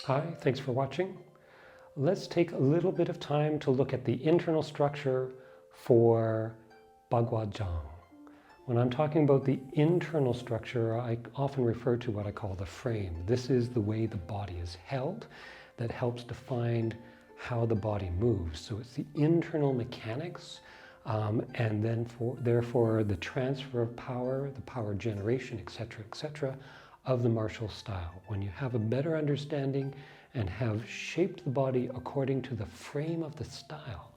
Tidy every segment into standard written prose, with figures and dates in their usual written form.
Hi, thanks for watching. Let's take a little bit of time to look at the internal structure for Bagua Zhang. When I'm talking about the internal structure, I often refer to what I call the frame. This is the way the body is held that helps define how the body moves. So it's the internal mechanics and then therefore the transfer of power, the power generation, etc., of the martial style. When you have a better understanding and have shaped the body according to the frame of the style,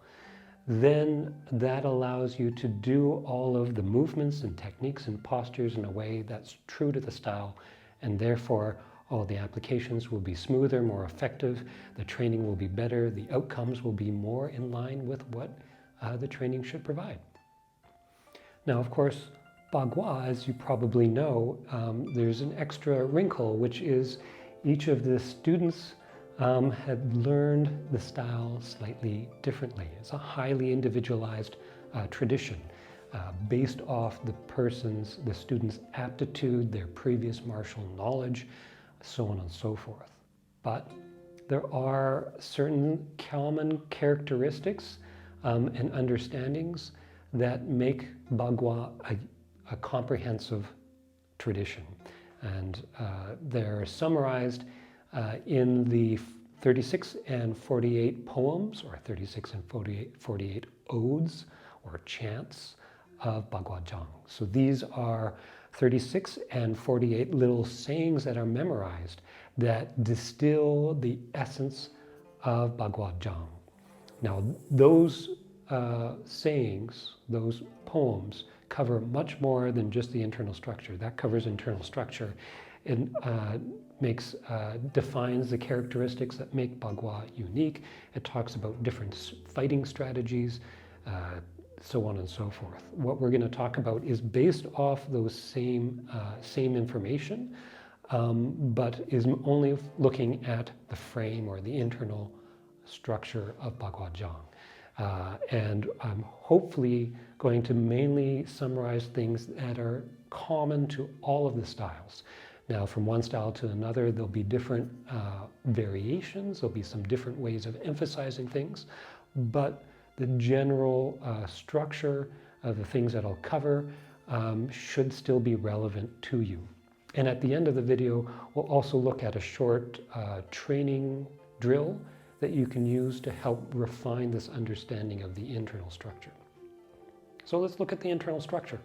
then that allows you to do all of the movements and techniques and postures in a way that's true to the style, and therefore all the applications will be smoother, more effective, the training will be better, the outcomes will be more in line with what the training should provide. Now, of course, Bagua, as you probably know, there's an extra wrinkle, which is each of the students had learned the style slightly differently. It's a highly individualized tradition based off the student's aptitude, their previous martial knowledge, so on and so forth. But there are certain common characteristics and understandings that make Bagua a comprehensive tradition. And they're summarized in the 36 and 48 poems, or 36 and 48 odes, or chants of Bagua Zhang. So these are 36 and 48 little sayings that are memorized that distill the essence of Bagua Zhang. Now, those sayings, those poems, cover much more than just the internal structure. That covers internal structure. It defines the characteristics that make Bagua unique. It talks about different fighting strategies, so on and so forth. What we're going to talk about is based off those same information, but is only looking at the frame or the internal structure of Bagua Zhang. And I'm hopefully going to mainly summarize things that are common to all of the styles. Now, from one style to another, there'll be different variations. There'll be some different ways of emphasizing things, but the general structure of the things that I'll cover should still be relevant to you. And at the end of the video, we'll also look at a short training drill that you can use to help refine this understanding of the internal structure. So let's look at the internal structure.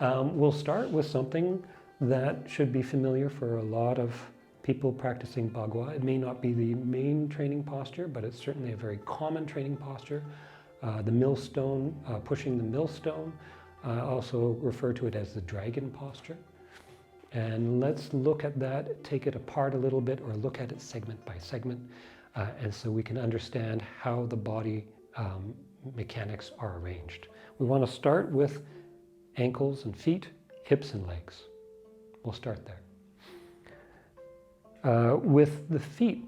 We'll start with something that should be familiar for a lot of people practicing Bagua. It may not be the main training posture, but it's certainly a very common training posture. The millstone, pushing the millstone, also refer to it as the dragon posture. And let's look at that, take it apart a little bit, or look at it segment by segment, and so we can understand how the body mechanics are arranged. We want to start with ankles and feet, hips and legs. We'll start there. With the feet,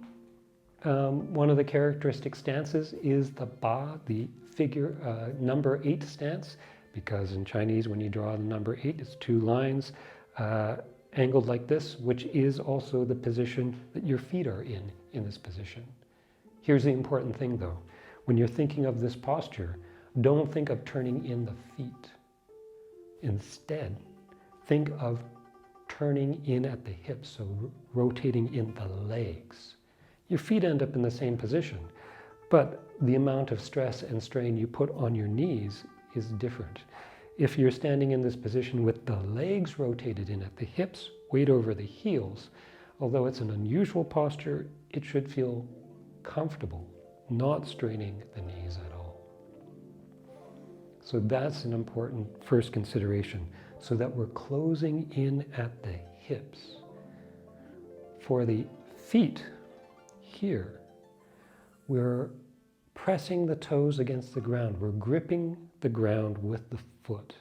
one of the characteristic stances is the ba, the figure number 8 stance, because in Chinese, when you draw the number 8, it's 2 lines angled like this, which is also the position that your feet are in this position. Here's the important thing though. When you're thinking of this posture, don't think of turning in the feet. Instead, think of turning in at the hips, so rotating in the legs. Your feet end up in the same position, but the amount of stress and strain you put on your knees is different. If you're standing in this position with the legs rotated in at the hips, weight over the heels, although it's an unusual posture, it should feel comfortable, not straining the knees at all. So that's an important first consideration, so that we're closing in at the hips. For the feet, here, we're pressing the toes against the ground. We're gripping the ground with the foot.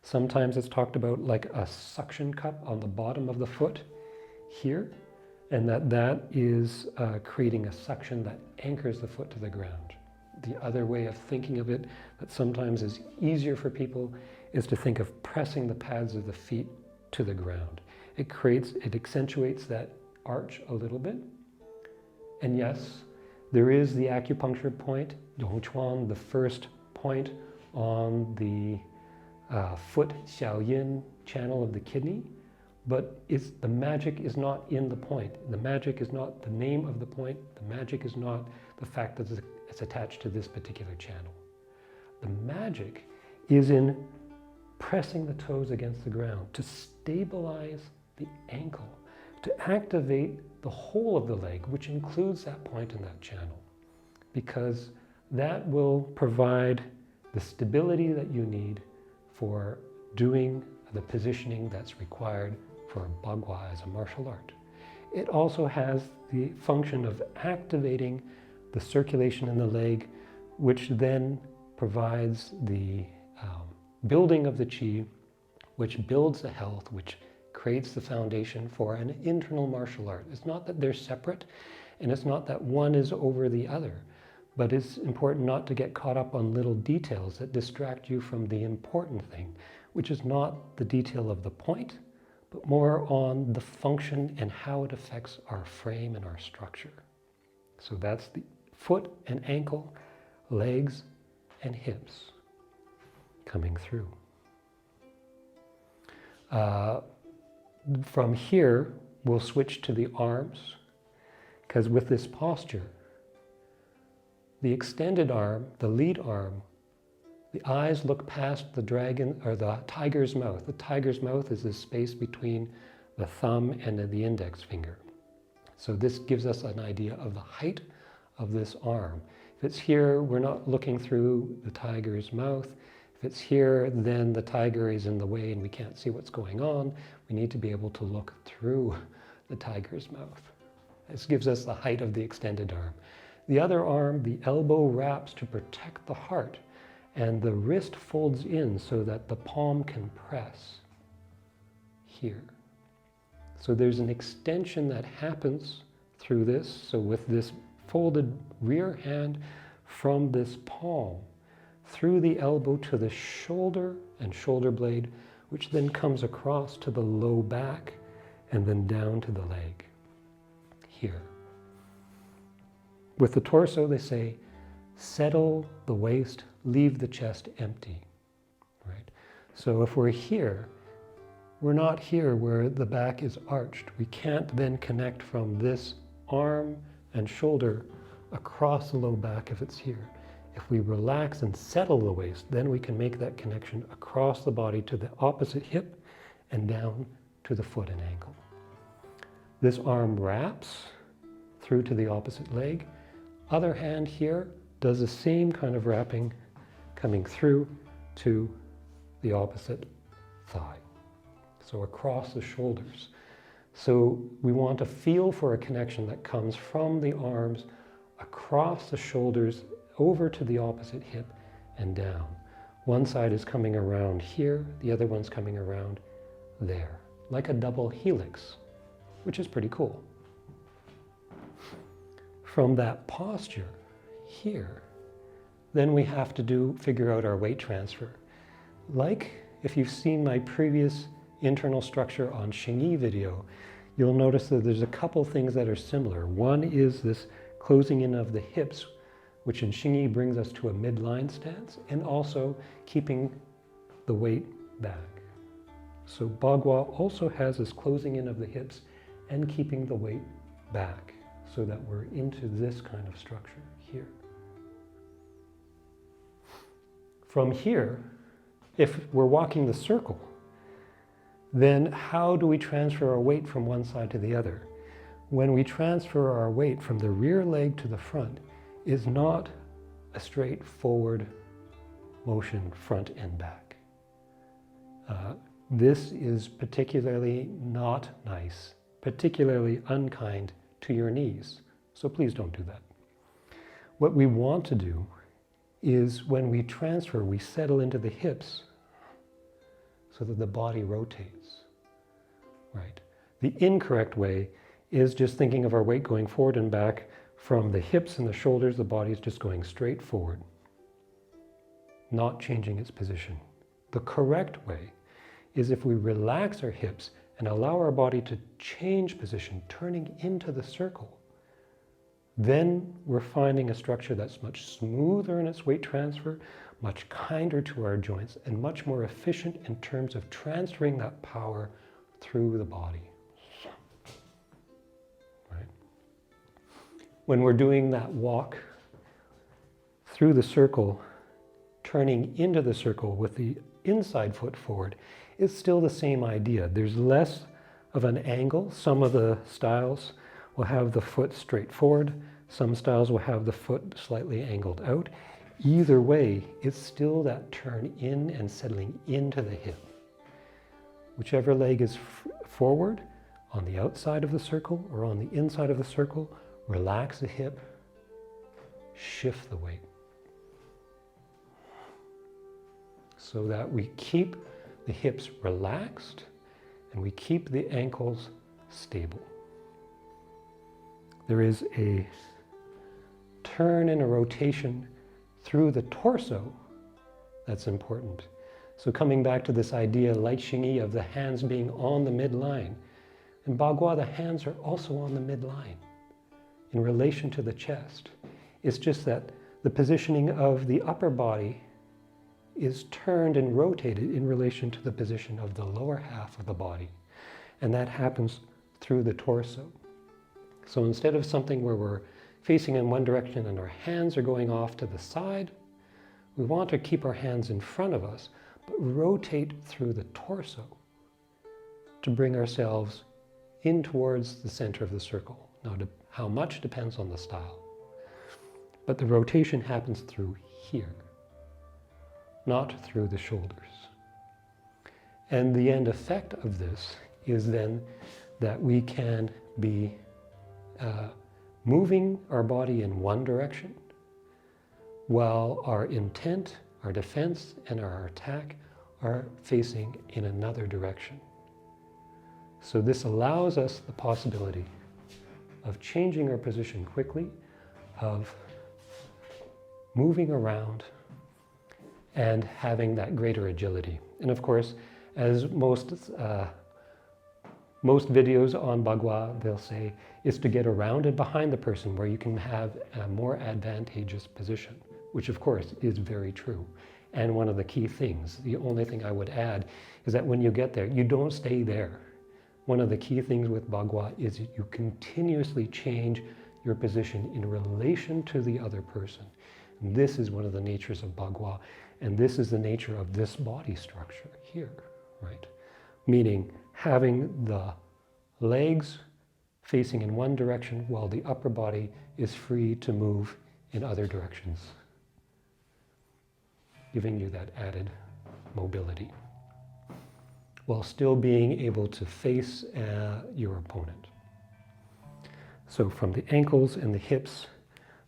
Sometimes it's talked about like a suction cup on the bottom of the foot here, and that is creating a suction that anchors the foot to the ground. The other way of thinking of it that sometimes is easier for people is to think of pressing the pads of the feet to the ground. It accentuates that arch a little bit, And yes, there is the acupuncture point, Dongchuan, the first point on the foot Xiaoyin channel of the kidney, but the magic is not in the point. The magic is not the name of the point. The magic is not the fact that it's attached to this particular channel. The magic is in pressing the toes against the ground to stabilize the ankle, to activate the whole of the leg, which includes that point in that channel, because that will provide the stability that you need for doing the positioning that's required for Bagua as a martial art. It also has the function of activating the circulation in the leg, which then provides the building of the qi, which builds the health, which creates the foundation for an internal martial art. It's not that they're separate, and it's not that one is over the other, but it's important not to get caught up on little details that distract you from the important thing, which is not the detail of the point, but more on the function and how it affects our frame and our structure. So that's the foot and ankle, legs and hips coming through. From here, we'll switch to the arms, because with this posture, the extended arm, the lead arm, the eyes look past the dragon or the tiger's mouth. The tiger's mouth is the space between the thumb and the index finger. So this gives us an idea of the height of this arm. If it's here, we're not looking through the tiger's mouth. If it's here, then the tiger is in the way and we can't see what's going on. We need to be able to look through the tiger's mouth. This gives us the height of the extended arm. The other arm, the elbow wraps to protect the heart, and the wrist folds in so that the palm can press here. So there's an extension that happens through this. So with this folded rear hand from this palm through the elbow to the shoulder and shoulder blade, which then comes across to the low back and then down to the leg here. With the torso, they say, settle the waist, leave the chest empty, right? So if we're here, we're not here where the back is arched. We can't then connect from this arm and shoulder across the low back if it's here. If we relax and settle the waist, then we can make that connection across the body to the opposite hip and down to the foot and ankle. This arm wraps through to the opposite leg. Other hand here does the same kind of wrapping, coming through to the opposite thigh. So across the shoulders. So we want to feel for a connection that comes from the arms across the shoulders over to the opposite hip and down. One side is coming around here, the other one's coming around there, like a double helix, which is pretty cool. From that posture here, then we have to figure out our weight transfer. Like if you've seen my previous internal structure on Xingyi video, you'll notice that there's a couple things that are similar. One is this closing in of the hips, which in Xingyi brings us to a midline stance, and also keeping the weight back. So Bagua also has this closing in of the hips and keeping the weight back, so that we're into this kind of structure here. From here, if we're walking the circle, then how do we transfer our weight from one side to the other? When we transfer our weight from the rear leg to the front is not a straightforward motion front and back. This is particularly not nice, particularly unkind to your knees. So please don't do that. What we want to do is when we transfer, we settle into the hips so that the body rotates, right? The incorrect way is just thinking of our weight going forward and back from the hips and the shoulders, the body is just going straight forward, not changing its position. The correct way is if we relax our hips and allow our body to change position, turning into the circle, then we're finding a structure that's much smoother in its weight transfer, much kinder to our joints, and much more efficient in terms of transferring that power through the body. Right? When we're doing that walk through the circle, turning into the circle with the inside foot forward, it's still the same idea. There's less of an angle. Some of the styles will have the foot straight forward. Some styles will have the foot slightly angled out. Either way, it's still that turn in and settling into the hip. Whichever leg is forward, on the outside of the circle or on the inside of the circle, relax the hip, shift the weight. So that we keep the hips relaxed and we keep the ankles stable. There is a turn and a rotation through the torso that's important. So coming back to this idea, like Xingyi, of the hands being on the midline. In Bagua, the hands are also on the midline in relation to the chest. It's just that the positioning of the upper body is turned and rotated in relation to the position of the lower half of the body. And that happens through the torso. So instead of something where we're facing in one direction and our hands are going off to the side, we want to keep our hands in front of us, but rotate through the torso to bring ourselves in towards the center of the circle. Now, how much depends on the style. But the rotation happens through here, not through the shoulders. And the end effect of this is then that we can be moving our body in one direction while our intent, our defense, and our attack are facing in another direction. So this allows us the possibility of changing our position quickly, of moving around, and having that greater agility. And of course, as most videos on Bagua, they'll say, is to get around and behind the person where you can have a more advantageous position, which of course is very true. And one of the key things, the only thing I would add, is that when you get there, you don't stay there. One of the key things with Bagua is that you continuously change your position in relation to the other person. And this is one of the natures of Bagua, and this is the nature of this body structure here, right? Meaning having the legs facing in one direction while the upper body is free to move in other directions, giving you that added mobility, while still being able to face your opponent. So from the ankles and the hips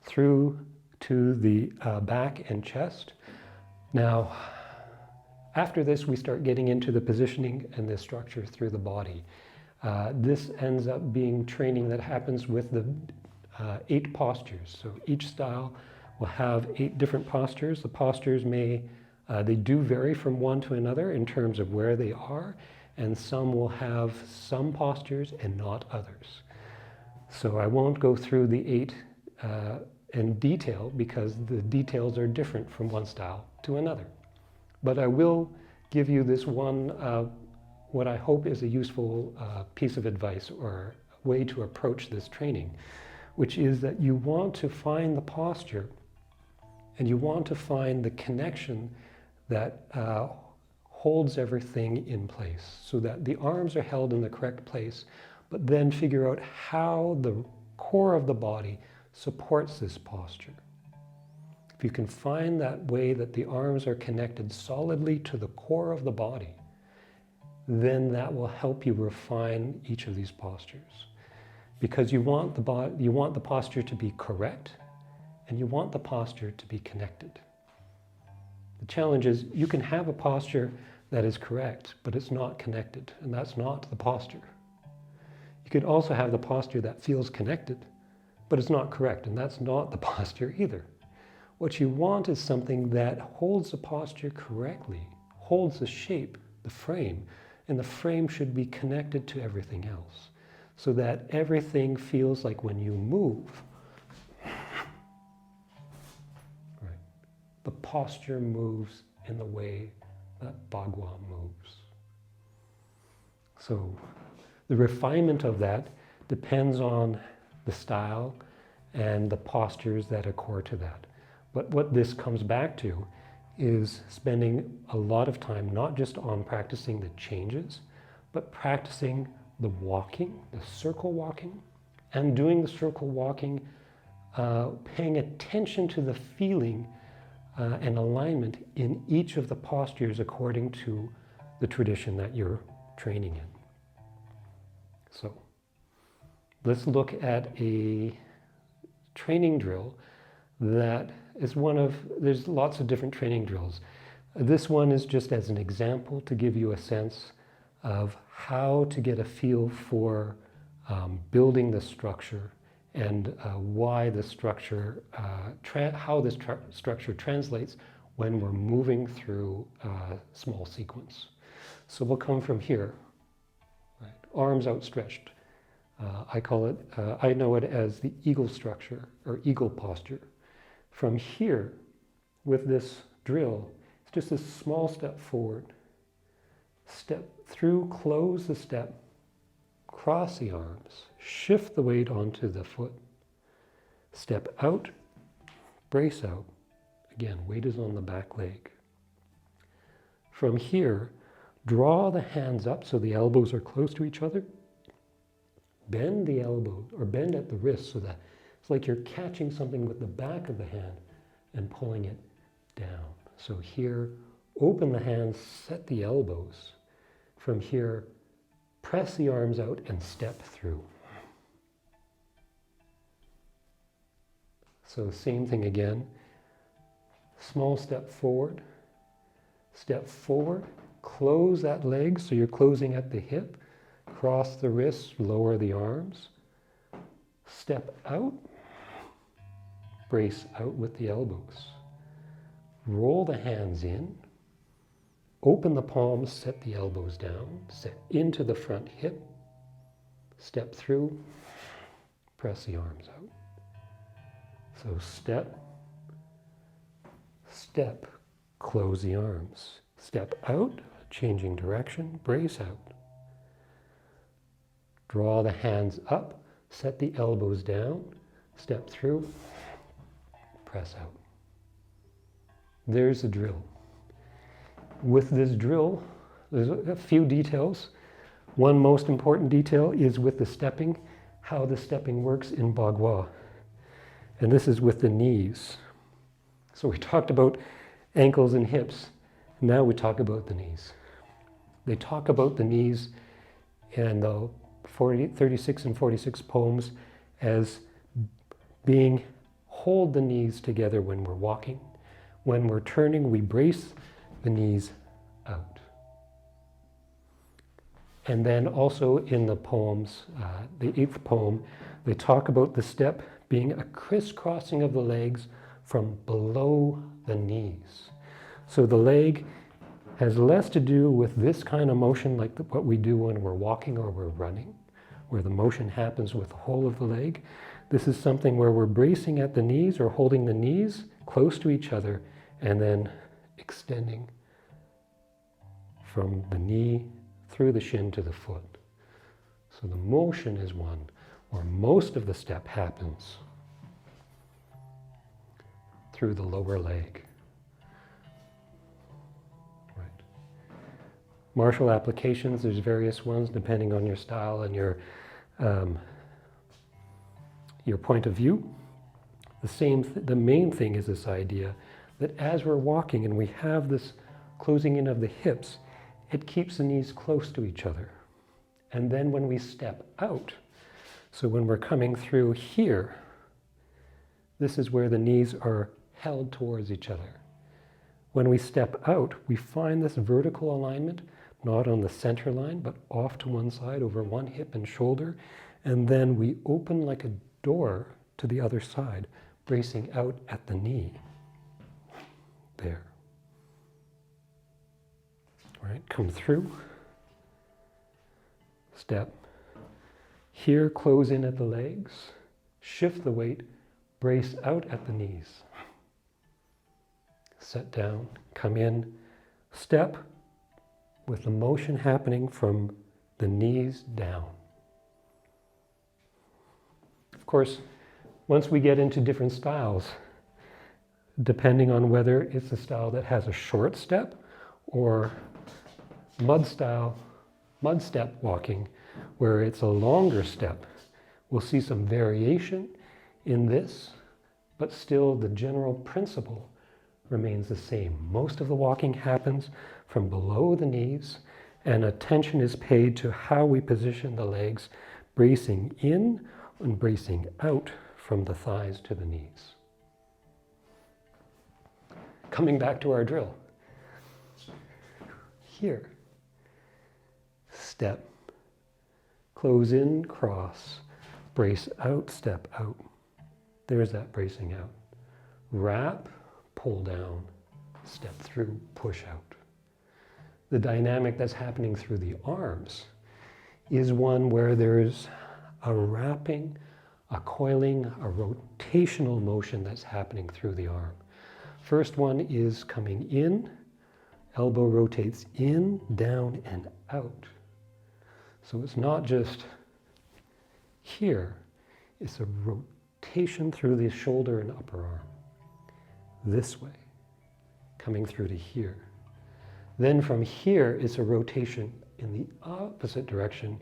through to the back and chest. Now, after this, we start getting into the positioning and the structure through the body. This ends up being training that happens with the 8 postures. So each style will have 8 different postures. The postures they do vary from one to another in terms of where they are, and some will have some postures and not others. So I won't go through the 8 in detail because the details are different from one style to another. But I will give you this one, what I hope is a useful piece of advice or way to approach this training, which is that you want to find the posture and you want to find the connection that holds everything in place, so that the arms are held in the correct place, but then figure out how the core of the body supports this posture. If you can find that way that the arms are connected solidly to the core of the body, then that will help you refine each of these postures. Because you want the posture to be correct, and you want the posture to be connected. The challenge is you can have a posture that is correct, but it's not connected, and that's not the posture. You could also have the posture that feels connected, but it's not correct, and that's not the posture either. What you want is something that holds the posture correctly, holds the shape, the frame, and the frame should be connected to everything else, so that everything feels like when you move, posture moves in the way that Bagua moves. So the refinement of that depends on the style and the postures that accord to that. But what this comes back to is spending a lot of time not just on practicing the changes, but practicing the walking, the circle walking, and doing the circle walking, paying attention to the feeling and alignment in each of the postures according to the tradition that you're training in. So let's look at a training drill that is there's lots of different training drills. This one is just as an example to give you a sense of how to get a feel for building the structure and why the structure, how this structure translates when we're moving through a small sequence. So we'll come from here, right? Arms outstretched. I know it as the eagle structure or eagle posture. From here, with this drill, it's just a small step forward, step through, close the step, cross the arms, shift the weight onto the foot, step out, brace out. Again, weight is on the back leg. From here, draw the hands up so the elbows are close to each other. Bend the elbow, or bend at the wrist so that it's like you're catching something with the back of the hand and pulling it down. So here, open the hands, set the elbows. From here, press the arms out and step through. So same thing again. Small step forward, close that leg so you're closing at the hip, cross the wrists, lower the arms, step out, brace out with the elbows. Roll the hands in, open the palms, set the elbows down, set into the front hip, step through, press the arms out. So step, step, close the arms. Step out, changing direction, brace out. Draw the hands up, set the elbows down, step through, press out. There's the drill. With this drill, there's a few details. One most important detail is with the stepping, how the stepping works in Bagua. And this is with the knees. So we talked about ankles and hips. Now we talk about the knees. They talk about the knees in the 36 and 46 poems as being hold the knees together when we're walking. When we're turning, we brace the knees out. And then also in the poems, the 8th poem, they talk about the step being a crisscrossing of the legs from below the knees. So the leg has less to do with this kind of motion like what we do when we're walking or we're running, where the motion happens with the whole of the leg. This is something where we're bracing at the knees or holding the knees close to each other and then extending from the knee through the shin to the foot. So the motion is one where most of the step happens through the lower leg. Right. Martial applications, there's various ones depending on your style and your point of view. The main thing is this idea that as we're walking and we have this closing in of the hips, it keeps the knees close to each other. And then when we step out, so when we're coming through here, this is where the knees are held towards each other. When we step out, we find this vertical alignment, not on the center line, but off to one side over one hip and shoulder. And then we open like a door to the other side, bracing out at the knee. There. All right, come through. Step. Here, close in at the legs. Shift the weight. Brace out at the knees. set down, come in, step with the motion happening from the knees down. Of course, once we get into different styles, depending on whether it's a style that has a short step or mud step walking, where it's a longer step, we'll see some variation in this, but still the general principle remains the same. Most of the walking happens from below the knees, and attention is paid to how we position the legs, bracing in and bracing out from the thighs to the knees. Coming back to our drill. Here, step, close in, cross, brace out, step out. There's that bracing out. Wrap, pull down, step through, push out. The dynamic that's happening through the arms is one where there's a wrapping, a coiling, a rotational motion that's happening through the arm. First one is coming in, elbow rotates in, down, and out. So it's not just here, it's a rotation through the shoulder and upper arm. This way, coming through to here. Then from here, it's a rotation in the opposite direction,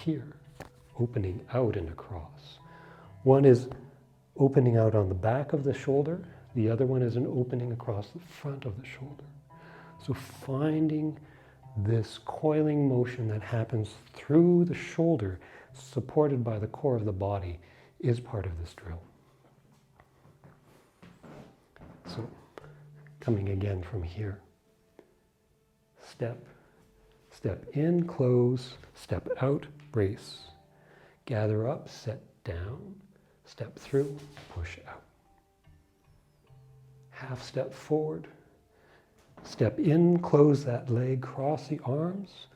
here, opening out and across. One is opening out on the back of the shoulder, the other one is an opening across the front of the shoulder. So finding this coiling motion that happens through the shoulder, supported by the core of the body, is part of this drill. So, coming again from here. Step, step in, close, step out, brace. Gather up, set down, step through, push out. Half step forward. Step in, close that leg, cross the arms,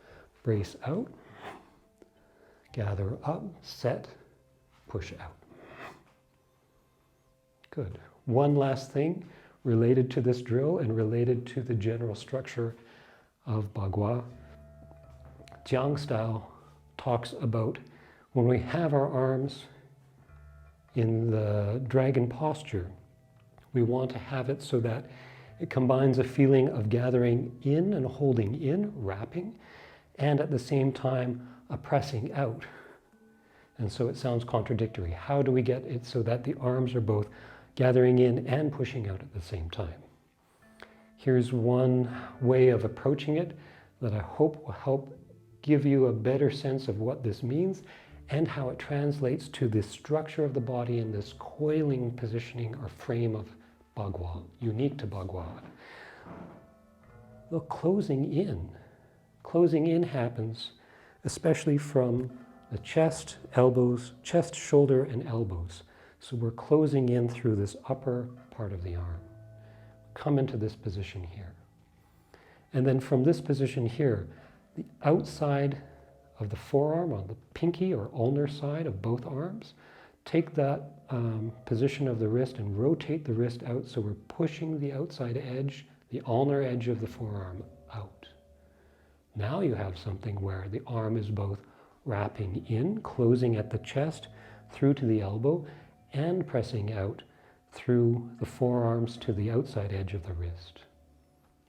brace out. Gather up, set, push out. Good. One last thing related to this drill and related to the general structure of Bagua. Zhang style talks about when we have our arms in the dragon posture, we want to have it so that it combines a feeling of gathering in and holding in, wrapping, and at the same time a pressing out. And so it sounds contradictory. How do we get it so that the arms are both gathering in and pushing out at the same time? Here's one way of approaching it that I hope will help give you a better sense of what this means and how it translates to the structure of the body in this coiling positioning or frame of Bagua, unique to Bagua. The closing in happens especially from the chest, elbows, chest, shoulder, and elbows. So we're closing in through this upper part of the arm. Come into this position here. And then from this position here, the outside of the forearm on the pinky or ulnar side of both arms, take that position of the wrist and rotate the wrist out so we're pushing the outside edge, the ulnar edge of the forearm out. Now you have something where the arm is both wrapping in, closing at the chest, through to the elbow, and pressing out through the forearms to the outside edge of the wrist.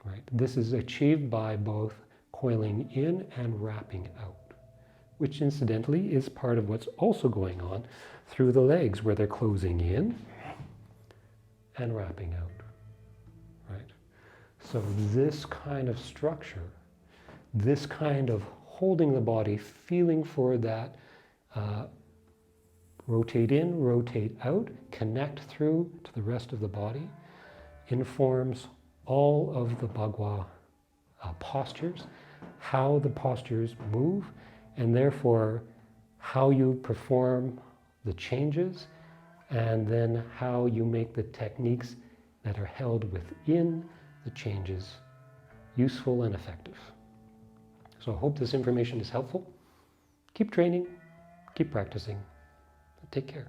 Right? This is achieved by both coiling in and wrapping out, which incidentally is part of what's also going on through the legs, where they're closing in and wrapping out. Right? So this kind of structure, this kind of holding the body, feeling for that rotate in, rotate out, connect through to the rest of the body, informs all of the Bagua postures, how the postures move, and therefore how you perform the changes, and then how you make the techniques that are held within the changes useful and effective. So I hope this information is helpful. Keep training, keep practicing. Take care.